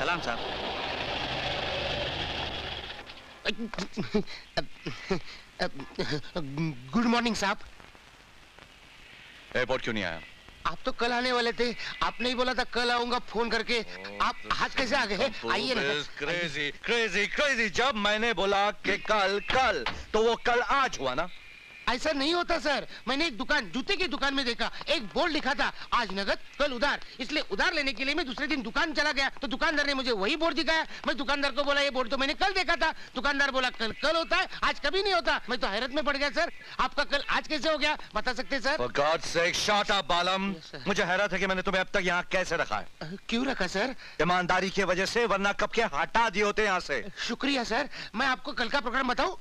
सलाम साहब। Good morning साहब। एयरपोर्ट क्यों नहीं आया? आप तो कल आने वाले थे, आपने ही बोला था कल आऊंगा फोन करके। आप आज कैसे आ गए? आइए ना। क्रेजी क्रेजी क्रेजी, जब मैंने बोला कि कल कल, तो वो कल आज हुआ ना? ऐसा नहीं होता सर। मैंने एक दुकान, जूते की दुकान में देखा, एक बोर्ड लिखा था आज नगद कल उधार। इसलिए उधार लेने के लिए मैं दूसरे दिन दुकान चला गया तो दुकानदार ने मुझे वही बोर्ड दिखाया। मैं दुकानदार को बोला ये बोर्ड तो मैंने कल देखा था। दुकानदार बोला कल कल होता है, आज कभी नहीं होता। मैं तो हैरत में पड़ गया सर। आपका कल आज कैसे हो गया बता सकते sir? For God's sake, shut up, बालम। मुझे हैरत है कि मैंने तुम्हें अब तक यहाँ कैसे रखा है। क्यों रखा सर? ईमानदारी की वजह से, वरना कब के हटा दिए होते यहाँ से। शुक्रिया सर। मैं आपको कल का प्रोग्राम बताऊं?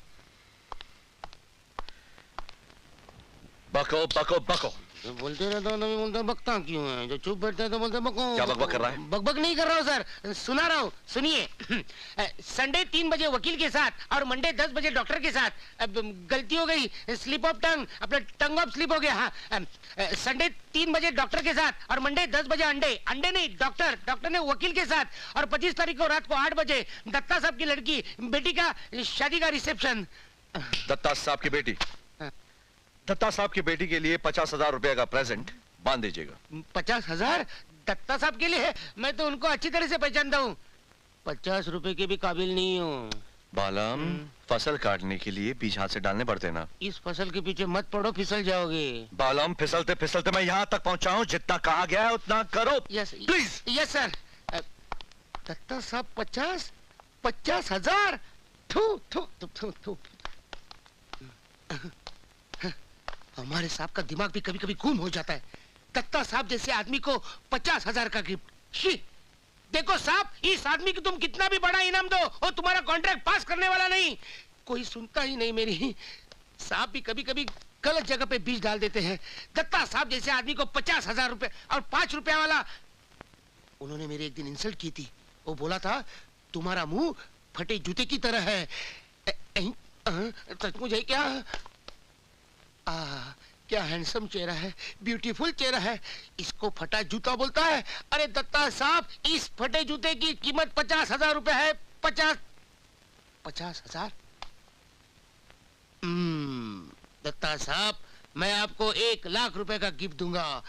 बको बको बको। तो बोलते रहते हो, नहीं बोलते बकता क्यों है? जो चुप बैठते हैं तो बोलते बको। क्या बकबक कर रहा है? बकबक नहीं कर रहा हूँ सर, सुना रहा हूँ। सुनिए। संडे 3 बजे वकील के साथ और मंडे 10 बजे डॉक्टर के साथ। गलती हो गई, स्लिप ऑफ टंग, अपना टंग ऑफ स्लिप हो गया। हाँ, संडे 3 बजे डॉक्टर के साथ और मंडे 10 बजे अंडे। अंडे नहीं, डॉक्टर ने वकील के साथ। और 25 तारीख को रात को 8 बजे दत्ता साहब की लड़की बेटी का शादी का रिसेप्शन। दत्ता साहब की बेटी? दत्ता साहब की बेटी के लिए 50,000 रुपए का प्रेजेंट बांध दीजिएगा। 50,000 दत्ता साहब के लिए? मैं तो उनको अच्छी तरह से पहचानता हूँ। 50 रुपए के भी काबिल नहीं हूँ। बालम, फसल काटने के लिए बीज हाथ से डालने पड़ते ना। इस फसल के पीछे मत पड़ो, फिसल जाओगे। बालम, फिसलते फिसलते मैं यहाँ तक पहुँचा हूँ। जितना कहा गया है उतना करो। Yes please. Yes sir. Datta साहब 50,000। थू थू थू थू। हमारे साहब का दिमाग भी कभी कभी गुम हो जाता है। दत्ता साहब जैसे आदमी को 50,000 का गिफ्ट। शी, देखो साहब, इस आदमी को तुम कितना भी बड़ा इनाम दो और तुम्हारा कॉन्ट्रैक्ट पास करने वाला नहीं। कोई सुनता ही नहीं मेरी। साहब भी कभी कभी गलत जगह पे बीज डाल देते हैं। दत्ता साहब जैसे आदमी को 50,000 रुपए और 5 रुपया वाला। उन्होंने मेरी एक दिन इंसल्ट की थी। वो बोला था तुम्हारा मुंह फटे जूते की तरह है। सचमुच है क्या? क्या हैंडसम चेहरा है, ब्यूटीफुल चेहरा है। इसको फटा जूता बोलता है? अरे दत्ता साहब, इस फटे जूते की कीमत 50,000 रुपए है। 50,000? दत्ता साहब, मैं आपको 1,00,000 रुपए का गिफ्ट दूंगा।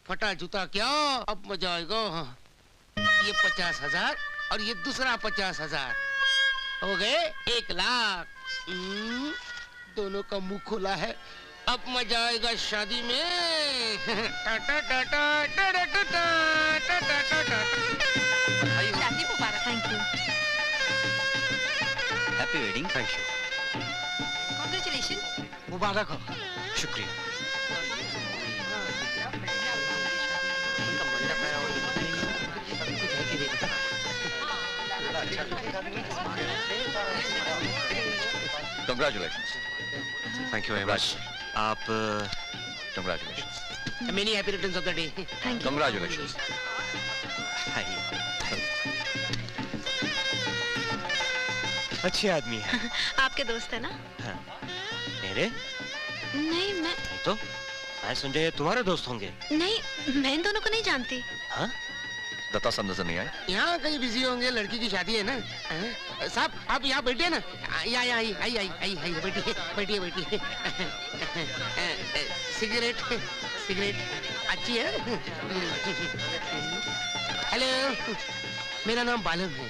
फटा जूता क्या, अब मजा आएगा। ये 50,000 और ये दूसरा 50,000 हो गए 1,00,000। दोनों का मुंह खुला है, अब मजा आएगा शादी में। शादी मुबारक। Thank you. Happy wedding. Thank you. Congratulation. मुबारक हो। शुक्रिया। Congratulations. Thank you very much. आप Congratulations. Many happy returns of the day. Thank you. Congratulations. अच्छे आदमी है। आपके दोस्त है ना? हाँ। मेरे? नहीं, मैं तो मैं समझे तुम्हारे दोस्त होंगे। नहीं, मैं इन दोनों को नहीं जानती। हाँ? दत्ता साहब नजर नहीं आए? यहाँ कहीं बिजी होंगे, लड़की की शादी है ना। साहब आप यहाँ बैठिए ना। यहाँ आई बैठिए बैठिए बैठिए। सिगरेट सिगरेट अच्छी है। हेलो, मेरा नाम बालम है,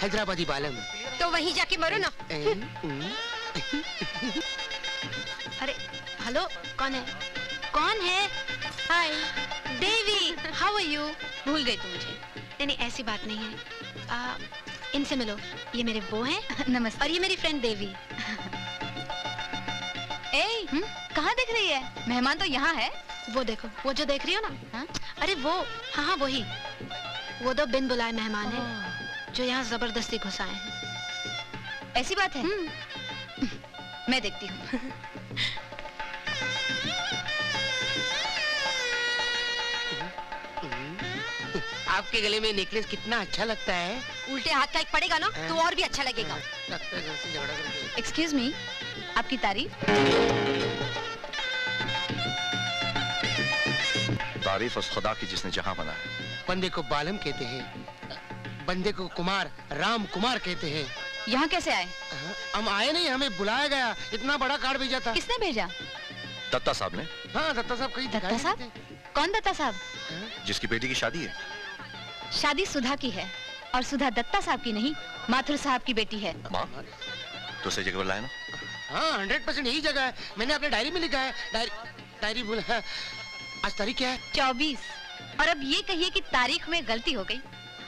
हैदराबादी बालम। तो वहीं जाके मरो ना। अरे हेलो, कौन है? कौन है? हाय देवी, हाउ आर यू? भूल गई तुम मुझे? नहीं नहीं, ऐसी बात नहीं है। इनसे मिलो, ये मेरे वो हैं। नमस्ते। और ये मेरी फ्रेंड देवी। कहाँ दिख रही है? मेहमान तो यहाँ है। वो देखो, वो जो देख रही हो ना। हाँ? अरे वो, हाँ वही। वो दो बिन बुलाए मेहमान हैं जो यहाँ जबरदस्ती घुसाए हैं। ऐसी बात है? मैं देखती हूँ। आपके गले में नेकलेस कितना अच्छा लगता है। उल्टे हाथ का एक पड़ेगा ना तो और भी अच्छा लगेगा। लगता है घर से झगड़ा करके। एक्सक्यूज मी, आपकी तारीफ? तारीफ उस खुदा की जिसने जहां बनाया। बंदे को बालम कहते हैं, बंदे को कुमार राम कुमार कहते हैं। यहाँ कैसे आए? हम आए नहीं, हमें बुलाया गया। इतना बड़ा कार्ड भेजा था। किसने भेजा? दत्ता साहब ने। हाँ, दत्ता साहब कहीं दत्ता दिखाई साहब? नहीं देते। कौन दत्ता साहब? जिसकी बेटी की शादी है। शादी सुधा की है और सुधा दत्ता साहब की नहीं, माथुर साहब की बेटी है। माँ तो सही जगह पर लाया ना? हाँ, 100% यही जगह है। मैंने अपने डायरी में लिखा है। डायरी बोला। आज तारीख क्या है? 24। और अब ये कहिए कि तारीख में गलती हो गई।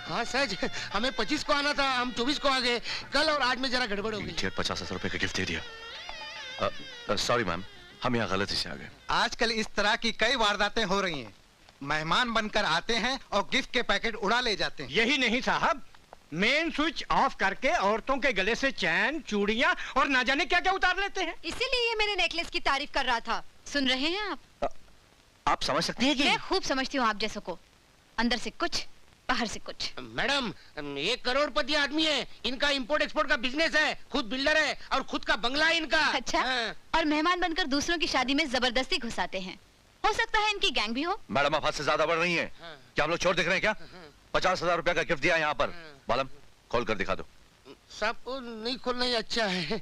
हाँ सच, हमें 25 को आना था, हम 24 को आ गए। कल और आज में जरा गड़बड़ हो गई। 50,000 रुपए का गिफ्ट दे दिया। सॉरी मैम, हम यहाँ गलती से आ गए। आजकल इस तरह की कई वारदातें हो रही हैं। मेहमान बनकर आते हैं और गिफ्ट के पैकेट उड़ा ले जाते हैं। यही नहीं साहब, मेन स्विच ऑफ करके औरतों के गले से चैन, चूड़ियां और ना जाने क्या क्या उतार लेते हैं। इसीलिए ये मेरे नेकलेस की तारीफ कर रहा था। सुन रहे हैं आप? आप समझ सकती हैं कि मैं खूब समझती हूँ आप जैसों को। अंदर से कुछ, बाहर से कुछ। मैडम, 1 करोड़पति आदमी है। इनका इंपोर्ट एक्सपोर्ट का बिजनेस है, खुद बिल्डर है और खुद का बंगला है इनका। अच्छा? हाँ। और मेहमान बनकर दूसरों की शादी में जबरदस्ती घुसाते हैं। हो सकता है इनकी गैंग भी हो। मैडम आप हद से ज्यादा बढ़ रही हैं। हाँ। क्या हम लोग चोर दिख रहे हैं क्या? 50,000 रुपए का गिफ्ट दिया यहाँ पर। बालम खोल कर दिखा दो। साहब को नहीं खोलना ही अच्छा है।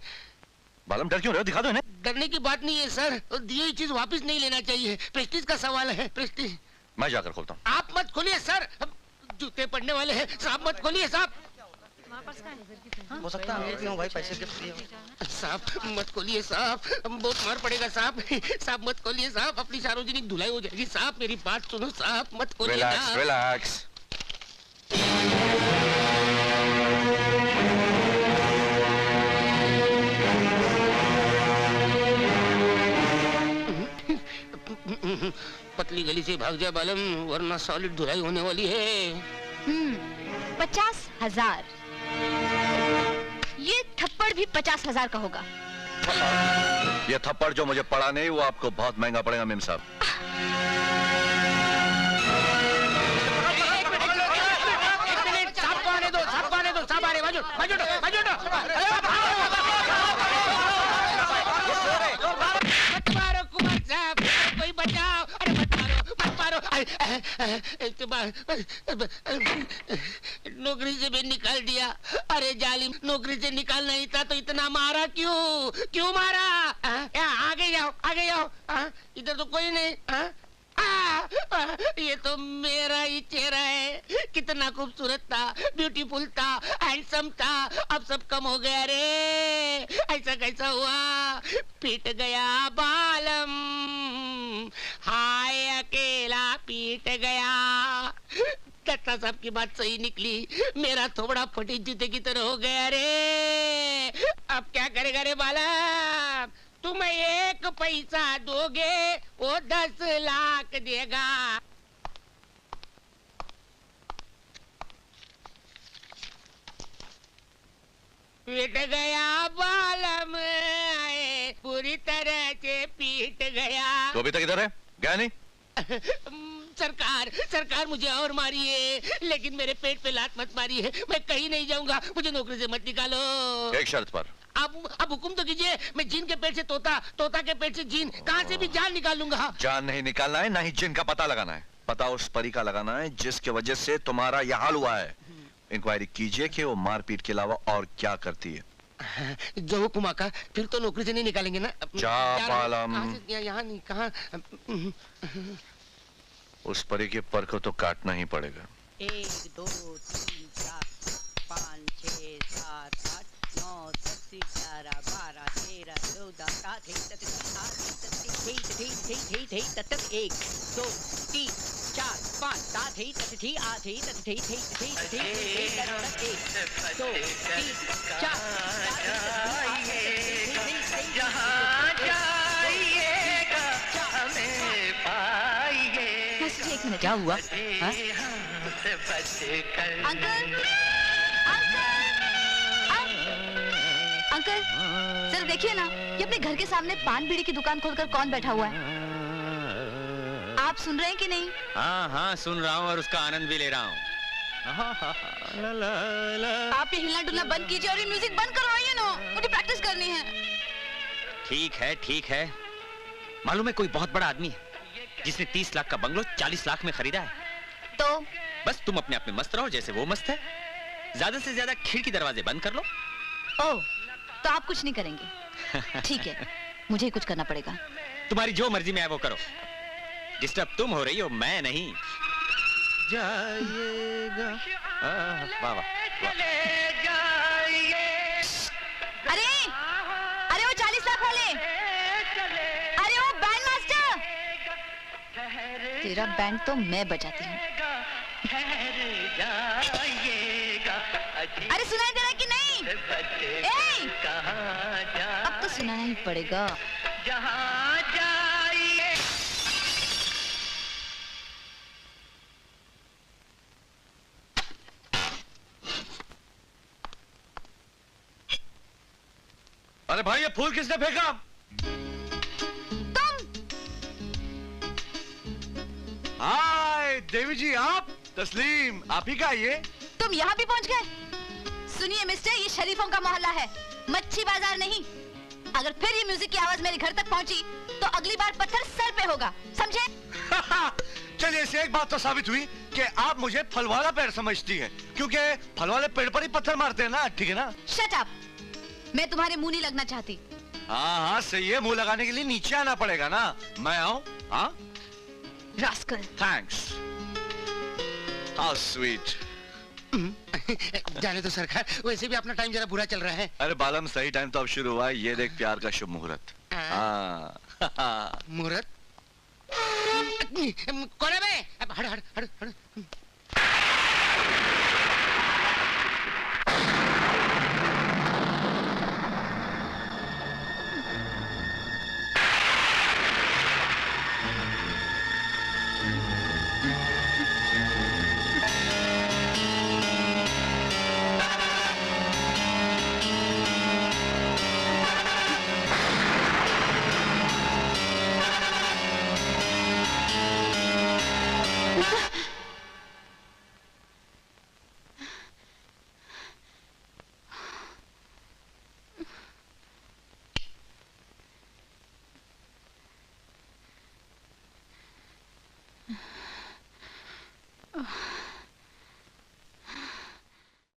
बालम डर क्यों रहे हो? दिखा दो इन्हें। डरने की बात नहीं है सर, दी हुई चीज वापस नहीं लेना चाहिए। प्रेस्टीज का सवाल है, प्रेस्टीज। मैं जाकर खोलता हूँ। आप मत खोलिए सर, जूते पड़ने वाले हैं। साहब मत खोलिए साहब। हो सकता है भाई पैसे गिफ्ट दिए। साहब मत खोलिए साहब, बहुत मार पड़ेगा साहब। साहब मत खोलिए साहब, अपनी सार्वजनिक धुलाई हो जाएगी। साहब मेरी बात सुनो साहब, मत खोलिए। Relax relax. पतली गली से भाग जा बालम, वरना सॉलिड धुलाई होने वाली है। 50,000। ये थप्पड़ भी 50,000 का होगा। ये थप्पड़ जो मुझे पड़ा नहीं, वो आपको बहुत महंगा पड़ेगा मेम साहब। साहब को आने दो, साहब को आने दो। साहब आ रहे, बाजू बाजू बाजू। मत मारो कुमार साहब, कोई बचाओ। अरे मत मारो, मत मारो। नौकरी से भी निकाल दिया। अरे जालिम, नौकरी से निकालना ही था तो इतना मारा क्यों? क्यों मारा? आगे जाओ, आगे जाओ। इधर तो कोई नहीं। ये तो मेरा ही चेहरा है। कितना खूबसूरत था, ब्यूटीफुल था, हैंडसम था। अब सब कम हो गया रे। ऐसा कैसा हुआ? पीट गया बालम, हाय अकेला पीट गया। दत्ता साहब की बात सही निकली, मेरा थोड़ा फटी जूते की तरह हो गया रे। अब क्या करेगा रे बालम? तुम 1 पैसा दोगे, वो 10 लाख देगा। पीट गया बालम, पूरी तरह से पीट गया। तो अभी तक इधर है? गया नहीं? सरकार मुझे और मारिए, लेकिन मेरे पेट पे लात मत मारिए। मैं कहीं नहीं जाऊंगा, मुझे नौकरी से मत निकालो। एक शर्त पर। अब हुक्म तो कीजिए। मैं जीन के पेट से तोता, तोता के पेट से जीन, कहाँ से भी जान निकाल लूंगा। जान नहीं निकालना है, ना ही जिन का पता लगाना है। पता उस परी का लगाना है जिसके वजह से तुम्हारा यह हाल हुआ है। इंक्वायरी कीजिए कि वो मारपीट के अलावा और क्या करती है। जो हुक्म आका, फिर तो नौकरी से नहीं निकालेंगे ना। जा बालम। यहाँ नहीं, कहाँ? उस परी के पर को तो काटना ही पड़ेगा। 1 2 3 4 5 6 7 8 9 10 11 12 13 14 15 एक मिनट। क्या हुआ? अंकल, अंकल, जरा देखिए ना, ये अपने घर के सामने पान बीड़ी की दुकान खोलकर कौन बैठा हुआ है? आप सुन रहे हैं कि नहीं? हाँ हाँ सुन रहा हूँ और उसका आनंद भी ले रहा हूँ। आप ये हिलना डुलना बंद कीजिए और ये म्यूजिक बंद करवाइए ना, मुझे प्रैक्टिस करनी है। ठीक है। मालूम है कोई बहुत बड़ा आदमी है जिसने 30 लाख का बंगलो 40 लाख में खरीदा है। तो बस तुम अपने आप में मस्त रहो जैसे वो मस्त है। ज्यादा से ज्यादा खिड़की दरवाजे बंद कर लो। ओह, तो आप कुछ नहीं करेंगे? ठीक है, मुझे ही कुछ करना पड़ेगा। तुम्हारी जो मर्जी में है वो करो। डिस्टर्ब तुम हो रही हो, मैं नहीं। जाइएगा। वाह वाह। अरे अरे वो 40 लाख वाले, अरे वो बैंड मास्टर, तेरा बैंड तो मैं बजाती हूँ। अरे सुनाई दे रहा है कि नहीं? ए! अब तो सुनाना ही पड़ेगा। अरे भाई ये फूल किसने फेंका? तुम? हाय देवी जी, आप? तस्लीम, आप ही का ये? तुम यहाँ भी पहुँच गए? सुनिए मिस्टर, ये शरीफों का मोहल्ला है, मच्छी बाजार नहीं। अगर फिर ये म्यूजिक की आवाज मेरे घर तक पहुँची तो अगली बार पत्थर सर पे होगा, समझे? चलिए, इससे एक बात तो साबित हुई कि आप मुझे फल वाला पेड़ समझती हैं, क्योंकि फल वाले पेड़ पर ही पत्थर मारते हैं ना, ठीक है ना? शट अप, मैं तुम्हारे मुंह नहीं लगना चाहती। हाँ हाँ सही है, मुंह लगाने के लिए नीचे आना पड़ेगा ना। मैं आऊं? हाँ? रास्कल। थैंक्स। How sweet. जाने दो सरकार, वैसे भी अपना टाइम जरा बुरा चल रहा है। अरे बालम, सही टाइम तो अब शुरू हुआ है। ये देख प्यार का शुभ मुहूर्त। हाँ। मुहूर्त? कौन है बे? अब हट हट हट हट।